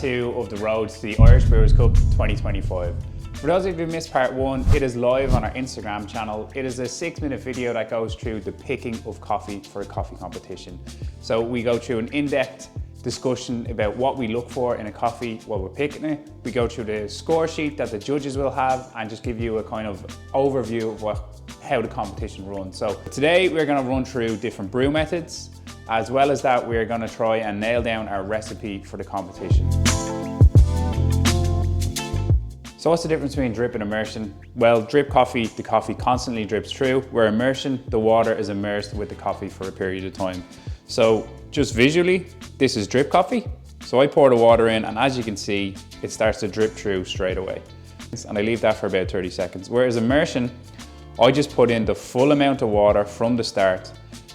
2 of the road to the Irish Brewers Cup 2025. For those of you who missed part 1, it is live on our Instagram channel. It is a 6-minute video that goes through the picking of coffee for a coffee competition. So we go through an in-depth discussion about what we look for in a coffee while we're picking it. We go through the score sheet that the judges will have and just give you a kind of overview of how the competition runs. So today we're going to run through different brew methods. As well as that, we're going to try and nail down our recipe for the competition. So what's the difference between drip and immersion? Well, drip coffee, the coffee constantly drips through, where immersion, the water is immersed with the coffee for a period of time. So just visually, this is drip coffee. So I pour the water in, and as you can see, it starts to drip through straight away. And I leave that for about 30 seconds. Whereas immersion, I just put in the full amount of water from the start,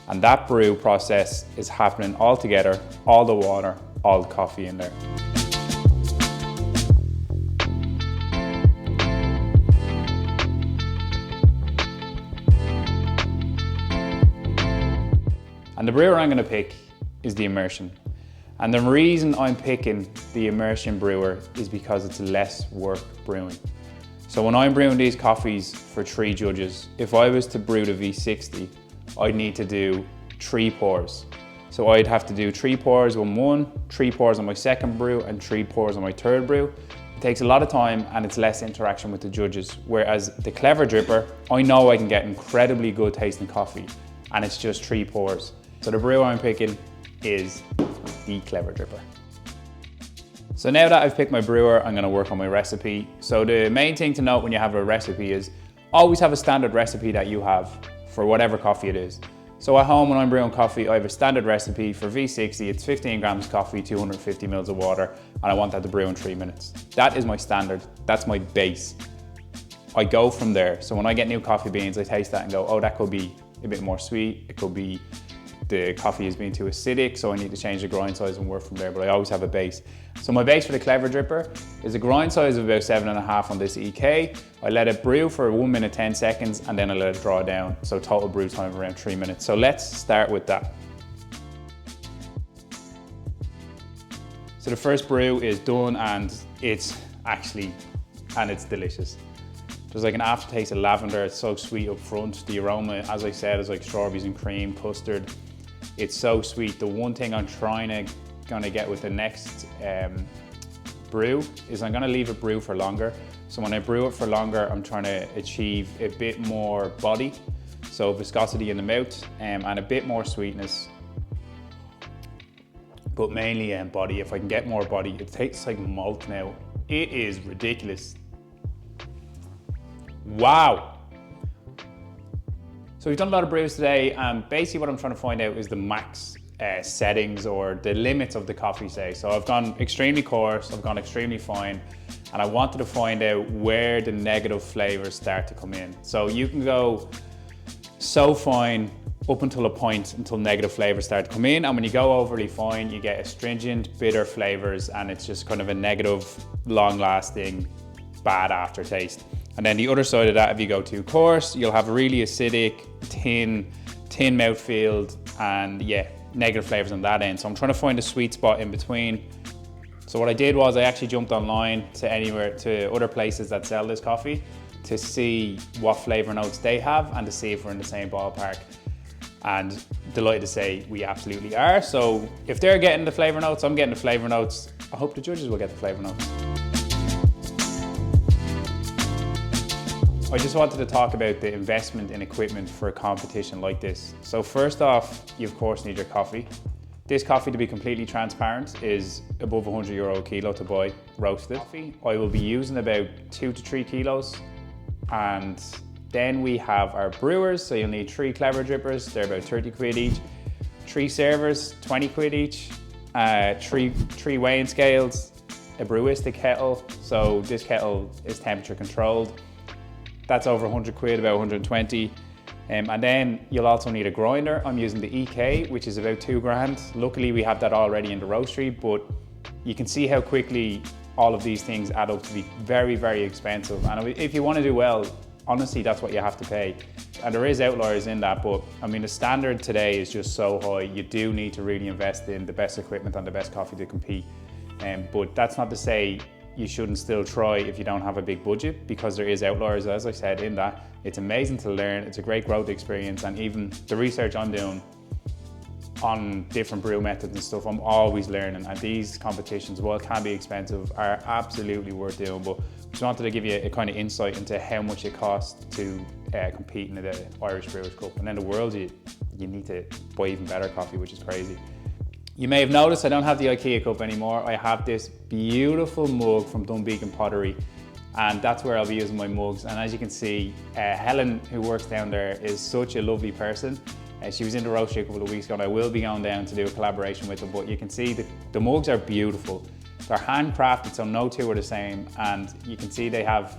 and that brew process is happening all together, all the water, all the coffee in there. And the brewer I'm going to pick is the immersion. And the reason I'm picking the immersion brewer is because it's less work brewing. So when I'm brewing these coffees for 3 judges, if I was to brew the V60, I'd need to do 3 pours. So I'd have to do 3 pours on one, 3 pours on my second brew, and 3 pours on my third brew. It takes a lot of time and it's less interaction with the judges. Whereas the Clever Dripper, I know I can get incredibly good tasting coffee, and it's just 3 pours. So the brew I'm picking is the Clever Dripper. So now that I've picked my brewer, I'm going to work on my recipe. So the main thing to note when you have a recipe is always have a standard recipe that you have for whatever coffee it is. So at home when I'm brewing coffee, I have a standard recipe for V60. It's 15 grams coffee, 250 mils of water, and I want that to brew in 3 minutes. That is my standard, that's my base. I go from there. So when I get new coffee beans, I taste that and go, oh, that could be a bit more sweet. It could be the coffee is being too acidic, so I need to change the grind size and work from there, but I always have a base. So my base for the Clever Dripper is a grind size of about 7.5 on this EK. I let it brew for 1 minute 10 seconds and then I let it draw down. So total brew time around 3 minutes. So let's start with that. So the first brew is done and it's delicious. There's like an aftertaste of lavender. It's so sweet up front. The aroma, as I said, is like strawberries and cream, custard. It's so sweet. The one thing I'm gonna get with the next brew is I'm gonna leave it brew for longer. So when I brew it for longer, I'm trying to achieve a bit more body. So viscosity in the mouth and a bit more sweetness. But mainly body. If I can get more body, it tastes like malt now. It is ridiculous. Wow. So we've done a lot of brews today, and basically what I'm trying to find out is the max settings or the limits of the coffee, say. So I've gone extremely coarse, I've gone extremely fine, and I wanted to find out where the negative flavors start to come in. So you can go so fine up until a point until negative flavors start to come in, and when you go overly fine, you get astringent, bitter flavors, and it's just kind of a negative, long-lasting, bad aftertaste. And then the other side of that, if you go too coarse, you'll have a really acidic, thin mouthfeel, and yeah, negative flavors on that end. So I'm trying to find a sweet spot in between. So what I did was I actually jumped online to other places that sell this coffee to see what flavor notes they have and to see if we're in the same ballpark. And delighted to say we absolutely are. So if they're getting the flavor notes, I'm getting the flavor notes. I hope the judges will get the flavor notes. I just wanted to talk about the investment in equipment for a competition like this. So first off, you of course need your coffee. This coffee, to be completely transparent, is above €100 a kilo to buy roasted coffee. I will be using about 2 to 3 kilos. And then we have our brewers. So you'll need 3 Clever Drippers. They're about 30 quid each. 3 servers, 20 quid each. 3 weighing scales, a brewistic kettle. So this kettle is temperature controlled. That's over 100 quid, about 120. And then you'll also need a grinder. I'm using the EK, which is about 2 grand. Luckily we have that already in the roastery, but you can see how quickly all of these things add up to be very, very expensive. And if you want to do well, honestly, that's what you have to pay. And there is outliers in that, but I mean, the standard today is just so high. You do need to really invest in the best equipment and the best coffee to compete. But that's not to say you shouldn't still try if you don't have a big budget, because there is outliers, as I said, in that. It's amazing to learn, it's a great growth experience, and even the research I'm doing on different brew methods and stuff, I'm always learning, and these competitions, while can be expensive, are absolutely worth doing. But just wanted to give you a kind of insight into how much it costs to compete in the Irish Brewers Cup. And then the world, you need to buy even better coffee, which is crazy. You may have noticed I don't have the IKEA cup anymore. I have this beautiful mug from Dunbeacon Pottery, and that's where I'll be using my mugs. And as you can see, Helen, who works down there, is such a lovely person. She was in the roastery a couple of weeks ago, and I will be going down to do a collaboration with them. But you can see the mugs are beautiful. They're handcrafted, so no two are the same. And you can see they have,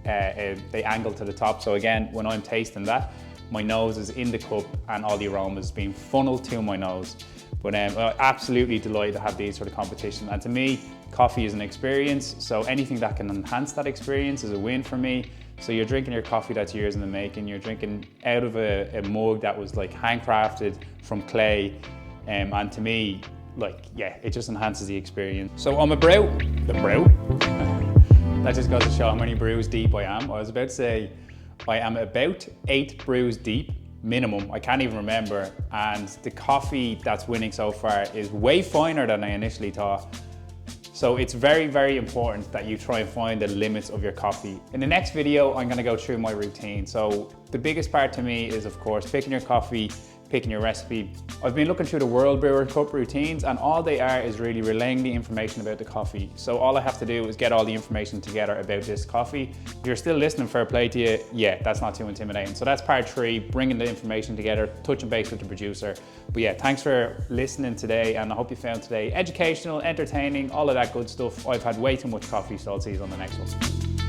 they angle to the top. So again, when I'm tasting that, my nose is in the cup and all the aromas being funneled to my nose. But I'm absolutely delighted to have these sort of competitions. And to me, coffee is an experience. So anything that can enhance that experience is a win for me. So you're drinking your coffee that's years in the making. You're drinking out of a mug that was like handcrafted from clay. And to me, like, yeah, it just enhances the experience. So I'm a brew. That just goes to show how many brews deep I am. I was about to say, I am about 8 brews deep. Minimum, I can't even remember, and the coffee that's winning so far is way finer than I initially thought. So it's very, very important that you try and find the limits of your coffee. In the next video, I'm gonna go through my routine. So the biggest part to me is, of course, picking your coffee, picking your recipe. I've been looking through the World Brewer Cup routines, and all they are is really relaying the information about the coffee. So all I have to do is get all the information together about this coffee. If you're still listening, fair play to you, yeah, that's not too intimidating. So that's part 3, bringing the information together, touching base with the producer. But yeah, thanks for listening today, and I hope you found today educational, entertaining, all of that good stuff. I've had way too much coffee, so I'll see you on the next one.